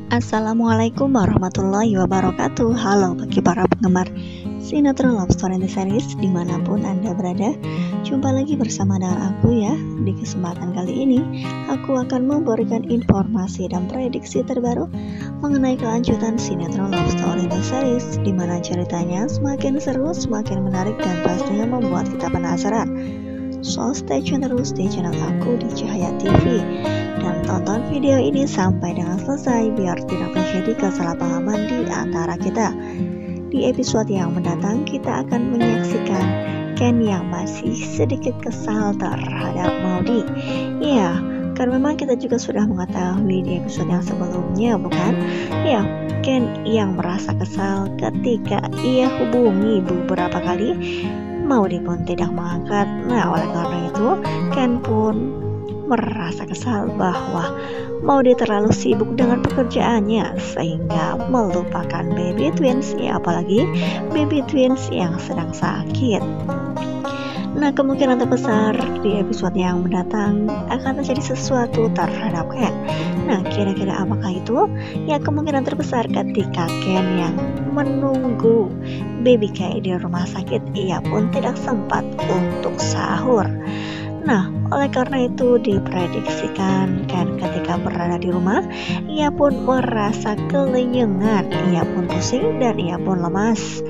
Assalamualaikum warahmatullahi wabarakatuh. Halo bagi para penggemar sinetron love story and series dimanapun Anda berada. Jumpa lagi bersama dengan aku ya. Di kesempatan kali ini aku akan memberikan informasi dan prediksi terbaru mengenai kelanjutan sinetron love story and series, dimana ceritanya semakin seru, semakin menarik, dan pastinya membuat kita penasaran. So stay tune terus di channel aku di Cahaya TV dan tonton video ini sampai dengan selesai biar tidak terjadi kesalahpahaman di antara kita. Di episode yang mendatang kita akan menyaksikan Ken yang masih sedikit kesal terhadap Maudy. Ya, karena memang kita juga sudah mengetahui di episode yang sebelumnya, bukan? Ya, Ken yang merasa kesal ketika ia hubungi beberapa kali, Maudy pun tidak mengangkat. Nah, oleh karena itu Ken pun merasa kesal bahwa Maudy terlalu sibuk dengan pekerjaannya sehingga melupakan baby twins, ya apalagi baby twins yang sedang sakit. Nah, kemungkinan terbesar di episode yang mendatang akan terjadi sesuatu terhadap Ken. Nah, kira-kira apakah itu? Ya, kemungkinan terbesar ketika Ken yang menunggu baby Kay di rumah sakit, ia pun tidak sempat untuk sahur. Nah, oleh karena itu diprediksikan Ken ketika berada di rumah, ia pun merasa kelenyengan, ia pun pusing, dan ia pun lemas.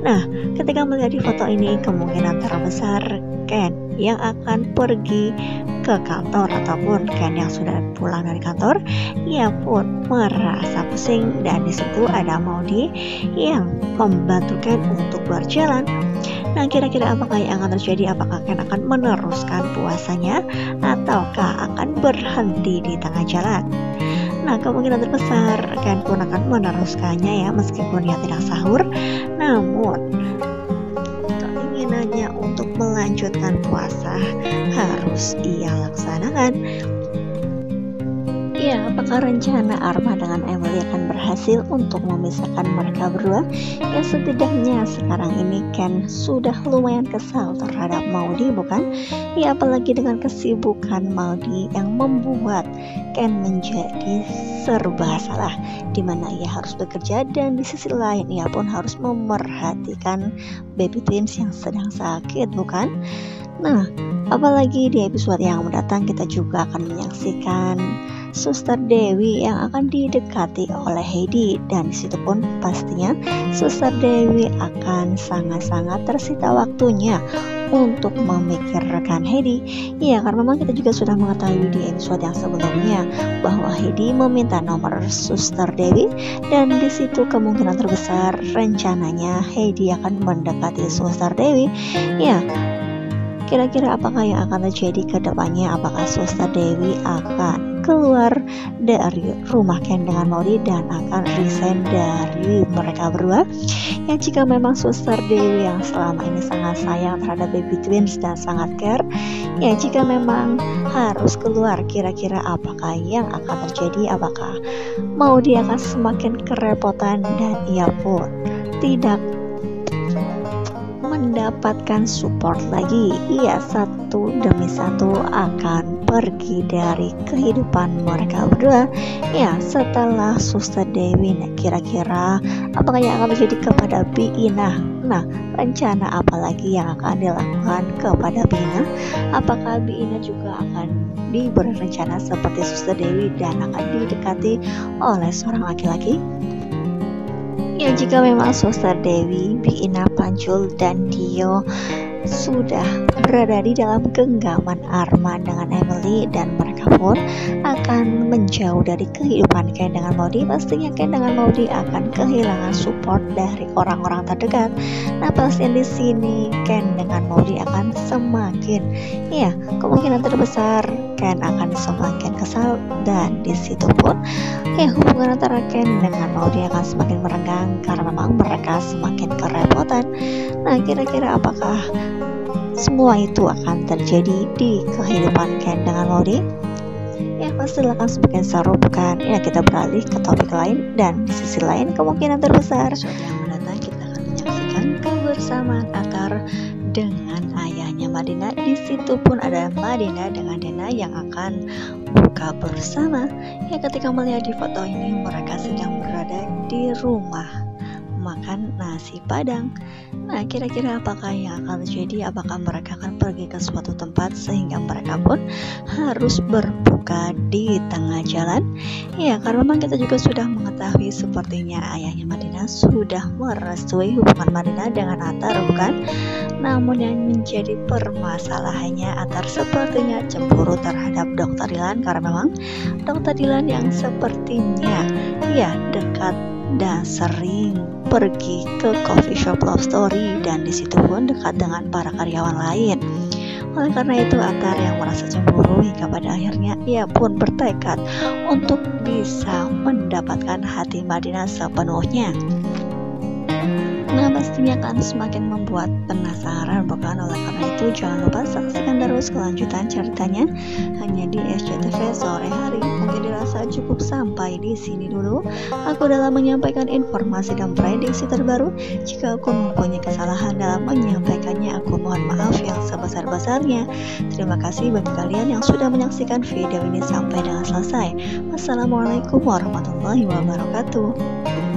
Nah, ketika melihat di foto ini, kemungkinan terbesar Ken yang akan pergi ke kantor ataupun Ken yang sudah pulang dari kantor, ia pun merasa pusing, dan di situ ada Maudy yang membantu Ken untuk berjalan. Nah, kira-kira apakah yang akan terjadi? Apakah Ken akan meneruskan puasanya ataukah akan berhenti di tengah jalan? Nah, kemungkinan terbesar Ken pun akan meneruskannya ya, meskipun ia tidak sahur, namun keinginannya untuk melanjutkan puasa harus ia laksanakan. Ya, apakah rencana Arma dengan Emily akan berhasil untuk memisahkan mereka berdua? Ya, setidaknya sekarang ini Ken sudah lumayan kesal terhadap Maudy, bukan? Ya, apalagi dengan kesibukan Maudy yang membuat Ken menjadi serba salah, dimana ia harus bekerja dan di sisi lain ia pun harus memerhatikan baby twins yang sedang sakit, bukan? Nah, apalagi di episode yang mendatang kita juga akan menyaksikan Suster Dewi yang akan didekati oleh Heidi, dan disitu pun pastinya Suster Dewi akan sangat-sangat tersita waktunya untuk memikirkan Heidi. Ya, karena memang kita juga sudah mengetahui di episode yang sebelumnya bahwa Heidi meminta nomor Suster Dewi, dan disitu kemungkinan terbesar rencananya Heidi akan mendekati Suster Dewi. Ya, kira-kira apakah yang akan terjadi ke depannya? Apakah Suster Dewi akan keluar dari rumah Ken dengan Maudy dan akan resign dari mereka berdua? Ya, jika memang Suster Dewi yang selama ini sangat sayang terhadap baby twins dan sangat care, ya jika memang harus keluar, kira-kira apakah yang akan terjadi? Apakah Maudy akan semakin kerepotan dan ia pun tidak mendapatkan support lagi? Ia satu demi satu akan pergi dari kehidupan mereka berdua. Ya, setelah Suster Dewi, kira-kira apakah yang akan terjadi kepada Bi Ina? Nah, rencana apa lagi yang akan dilakukan kepada Bi Ina? Apakah Bi Ina juga akan diberi rencana seperti Suster Dewi dan akan didekati oleh seorang laki-laki? Ya, jika memang Suster Dewi, Bi Ina, Pancul, dan Dio sudah berada di dalam genggaman Arma dengan Emily dan mereka pun akan menjauh dari kehidupan Ken dengan Maudy, pastinya Ken dengan Maudy akan kehilangan support dari orang-orang terdekat. Nah, pastinya di sini Ken dengan Maudy akan semakin, ya kemungkinan terbesar Ken akan semakin kesal, dan di situ pun ya hubungan antara Ken dengan Maudy akan semakin merenggang karena memang mereka semakin kerepotan. Nah, kira-kira apakah semua itu akan terjadi di kehidupan Ken dengan Maudy? Ya, pasti akan semakin seru, bukan? Ya, kita beralih ke topik lain, dan di sisi lain kemungkinan terbesar episode yang mendatang kita akan menyaksikan kebersamaan Akar dengan ayahnya Madinah. Di situ pun ada Madinah dengan Dena yang akan buka bersama. Ya, ketika melihat di foto ini mereka sedang berada di rumah makan nasi Padang. Nah, kira-kira apakah yang akan terjadi? Apakah mereka akan pergi ke suatu tempat sehingga mereka pun harus berbuka di tengah jalan? Ya, karena memang kita juga sudah mengetahui sepertinya ayahnya Madinah sudah merestui hubungan Madinah dengan Attar, bukan? Namun yang menjadi permasalahannya Attar sepertinya cemburu terhadap Dr. Dilan, karena memang Dr. Dilan yang sepertinya ya dekat dan sering pergi ke coffee shop Love Story, dan disitu pun dekat dengan para karyawan lain. Oleh karena itu Attar yang merasa cemburu hingga pada akhirnya ia pun bertekad untuk bisa mendapatkan hati Madinah sepenuhnya. Nah, pastinya akan semakin membuat penasaran, bukan? Oleh karena itu jangan lupa saksikan terus kelanjutan ceritanya hanya di SCTV sore hari. Mungkin dirasa cukup sampai di sini dulu. Aku dalam menyampaikan informasi dan prediksi terbaru. Jika aku mempunyai kesalahan dalam menyampaikannya, aku mohon maaf yang sebesar-besarnya. Terima kasih bagi kalian yang sudah menyaksikan video ini sampai dengan selesai. Wassalamualaikum warahmatullahi wabarakatuh.